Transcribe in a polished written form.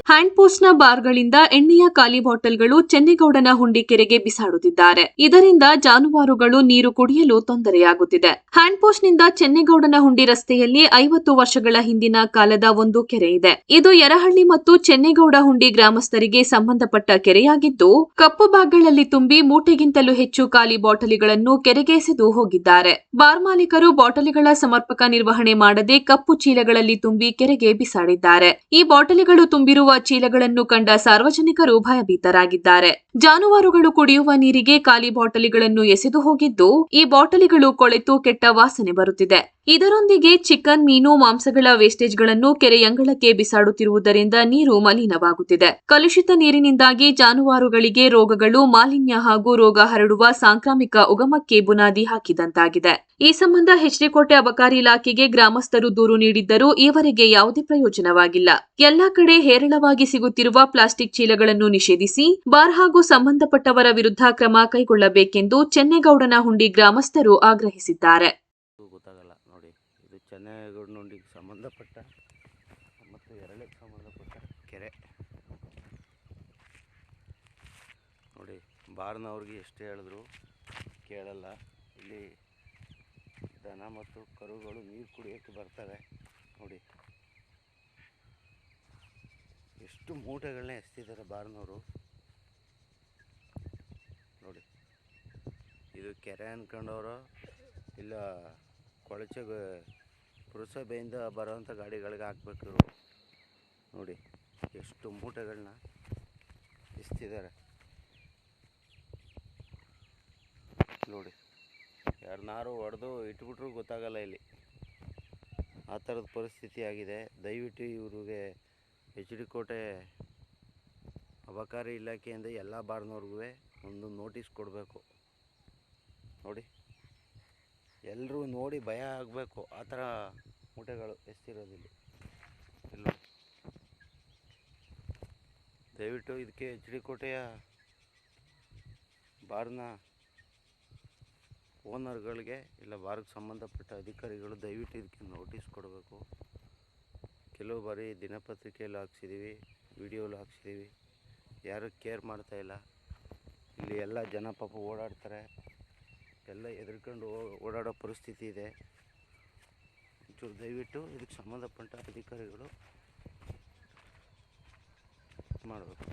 Hand ಪೋಸ್ಟ್ನ ಬಾರ್ಗಳಿಂದ ಎಣ್ಣೆಯ ಖಾಲಿ ಬಾಟಲ್ಗಳು ಚೆನ್ನೇಗೌಡನ ಹುಂಡಿ ಕೆರೆಗೆ ಬಿಸಾಡುತ್ತಿದ್ದಾರೆ. ಇದರಿಂದ ಜಾನುವಾರುಗಳು ನೀರು ಕುಡಿಯಲು ತೊಂದರೆಯಾಗುತ್ತಿದೆ. ಹ್ಯಾಂಡ್ ಪೋಸ್ಟ್ನಿಂದ ಚೆನ್ನೇಗೌಡನ ಹುಂಡಿ ರಸ್ತೆಯಲ್ಲಿ 50 ವರ್ಷಗಳ ಹಿಂದಿನ ಕಾಲದ ಒಂದು ಕೆರೆ ಇದೆ. ಇದು ಯರಹಳ್ಳಿ ಮತ್ತು ಚೆನ್ನೇಗೌಡ ಹುಂಡಿ ಗ್ರಾಮಸ್ಥರಿಗೆ ಸಂಬಂಧಪಟ್ಟ ಕೆರೆಯಾಗಿದ್ದು, ಕಪ್ಪು ಬ್ಯಾಗ್ಗಳಲ್ಲಿ ತುಂಬಿ ಮೂಟೆಗಿಂತಲೂ ಹೆಚ್ಚು ಖಾಲಿ ಬಾಟಲಿಗಳನ್ನು ಕೆರೆಗೆ ಎಸೆದು ಹೋಗಿದ್ದಾರೆ. ಬಾರ್ ಮಾಲೀಕರು ಬಾಟಲಿಗಳ ಸಮರ್ಪಕ ನಿರ್ವಹಣೆ ಮಾಡದೆ ಕಪ್ಪು ಚೀಲಗಳಲ್ಲಿ ತುಂಬಿ ಕೆರೆಗೆ ಬಿಸಾಡಿದ್ದಾರೆ. ಈ ಬಾಟಲಿಗಳು ತುಂಬಿರುವ ಚೀಲಗಳನ್ನು ಕಂಡ ಸಾರ್ವಜನಿಕರು ಭಯಭೀತರಾಗಿದ್ದಾರೆ. ಜಾನುವಾರುಗಳು ಕುಡಿಯುವ ನೀರಿಗೆ ಖಾಲಿ ಬಾಟಲಿಗಳನ್ನು ಎಸೆದು ಹೋಗಿದ್ದು, ಈ ಬಾಟಲಿಗಳು ಕೊಳೆತು ಕೆಟ್ಟ ವಾಸನೆ ಬರುತ್ತಿದೆ. ಇದರೊಂದಿಗೆ ಚಿಕನ್, ಮೀನು, ಮಾಂಸಗಳ ವೇಸ್ಟೇಜ್ಗಳನ್ನು ಕೆರೆಯಂಗಳಕ್ಕೆ ಬಿಸಾಡುತ್ತಿರುವುದರಿಂದ ನೀರು ಮಲಿನವಾಗುತ್ತಿದೆ. ಕಲುಷಿತ ನೀರಿನಿಂದಾಗಿ ಜಾನುವಾರುಗಳಿಗೆ ರೋಗಗಳು, ಮಾಲಿನ್ಯ ಹಾಗೂ ರೋಗ ಹರಡುವ ಸಾಂಕ್ರಾಮಿಕ ಉಗಮಕ್ಕೆ ಬುನಾದಿ ಹಾಕಿದಂತಾಗಿದೆ. ಈ ಸಂಬಂಧ ಹೆಚ್ಡಿಕೋಟೆ ಅಬಕಾರಿ ಇಲಾಖೆಗೆ ಗ್ರಾಮಸ್ಥರು ದೂರು ನೀಡಿದ್ದರೂ ಈವರೆಗೆ ಯಾವುದೇ ಪ್ರಯೋಜನವಾಗಿಲ್ಲ. ಎಲ್ಲಾ ಕಡೆ ಹೇರಳವಾಗಿ ಸಿಗುತ್ತಿರುವ ಪ್ಲಾಸ್ಟಿಕ್ ಚೀಲಗಳನ್ನು ನಿಷೇಧಿಸಿ ಬಾರ್ ಹಾಗೂ ಸಂಬಂಧಪಟ್ಟವರ ವಿರುದ್ಧ ಕ್ರಮ ಕೈಗೊಳ್ಳಬೇಕೆಂದು ಚೆನ್ನೇಗೌಡನ ಹುಂಡಿ ಗ್ರಾಮಸ್ಥರು ಆಗ್ರಹಿಸಿದ್ದಾರೆ. ಗೊತ್ತಾಗಲ್ಲ ನೋಡಿ, ಇದು ಚೆನ್ನೇಗೌಡನ ಹುಂಡಿಗೆ ಸಂಬಂಧಪಟ್ಟ ಮತ್ತು ಎರಳೆಗೆ ಸಂಬಂಧಪಟ್ಟ ಕೆರೆ ನೋಡಿ. ಬಾರ್ನವ್ರಿಗೆ ಎಷ್ಟು ಹೇಳಿದ್ರು ಕೇಳಲ್ಲ. ಇಲ್ಲಿ ದನ ಮತ್ತು ಕರುಗಳು ನೀರು ಕುಡಿಯೋಕ್ಕೆ ಬರ್ತವೆ ನೋಡಿ. ಎಷ್ಟು ಮೂಟೆಗಳನ್ನ ಎಸ್ತಿದ್ದಾರೆ ಬಾರ್ನವರು ನೋಡಿ. ಇದು ಕೆರೆ ಅಂದ್ಕೊಂಡವರು ಇಲ್ಲ ಕೊಳಚೆ ಪುರಸಭೆಯಿಂದ ಬರೋವಂಥ ಗಾಡಿಗಳಿಗೆ ಹಾಕ್ಬೇಕು ನೋಡಿ. ಎಷ್ಟು ಮೂಟೆಗಳನ್ನ ಎಸ್ತಿದ್ದಾರೆ ನೋಡಿ. ಯಾರನ್ನಾರು ಹೊಡೆದು ಇಟ್ಬಿಟ್ರೂ ಗೊತ್ತಾಗಲ್ಲ ಇಲ್ಲಿ. ಆ ಥರದ ಪರಿಸ್ಥಿತಿ ಆಗಿದೆ. ದಯವಿಟ್ಟು ಇವ್ರಿಗೆ ಹೆಚ್ಡಿಕೋಟೆ ಅಬಕಾರಿ ಇಲಾಖೆಯಿಂದ ಎಲ್ಲ ಬಾರ್ನವ್ರಿಗೂ ಒಂದು ನೋಟಿಸ್ ಕೊಡಬೇಕು ನೋಡಿ. ಎಲ್ಲರೂ ನೋಡಿ ಭಯ ಆಗಬೇಕು. ಆ ಥರ ಮೂಟೆಗಳು ಎಸ್ತಿರೋದಿಲ್ಲ. ದಯವಿಟ್ಟು ಇದಕ್ಕೆ ಹೆಚ್ಡಿಕೋಟೆಯ ಬಾರ್ನ ಓನರ್ಗಳಿಗೆ ಇಲ್ಲ ಬಾರ್ಗೆ ಸಂಬಂಧಪಟ್ಟ ಅಧಿಕಾರಿಗಳು ದಯವಿಟ್ಟು ಇದಕ್ಕೆ ನೋಟಿಸ್ ಕೊಡಬೇಕು. ಕೆಲವು ಬಾರಿ ದಿನಪತ್ರಿಕೆಯಲ್ಲೂ ಹಾಕ್ಸಿದ್ದೀವಿ, ವಿಡಿಯೋಲು ಹಾಕ್ಸಿದ್ದೀವಿ, ಯಾರೂ ಕೇರ್ ಮಾಡ್ತಾಯಿಲ್ಲ. ಇಲ್ಲಿ ಎಲ್ಲ ಜನ ಪಾಪ ಓಡಾಡ್ತಾರೆ, ಎಲ್ಲ ಹೆದರ್ಕೊಂಡು ಓಡಾಡೋ ಪರಿಸ್ಥಿತಿ ಇದೆ. ಒಂಚೂರು ದಯವಿಟ್ಟು ಇದಕ್ಕೆ ಸಂಬಂಧಪಟ್ಟ ಅಧಿಕಾರಿಗಳು ಮಾಡಬೇಕು.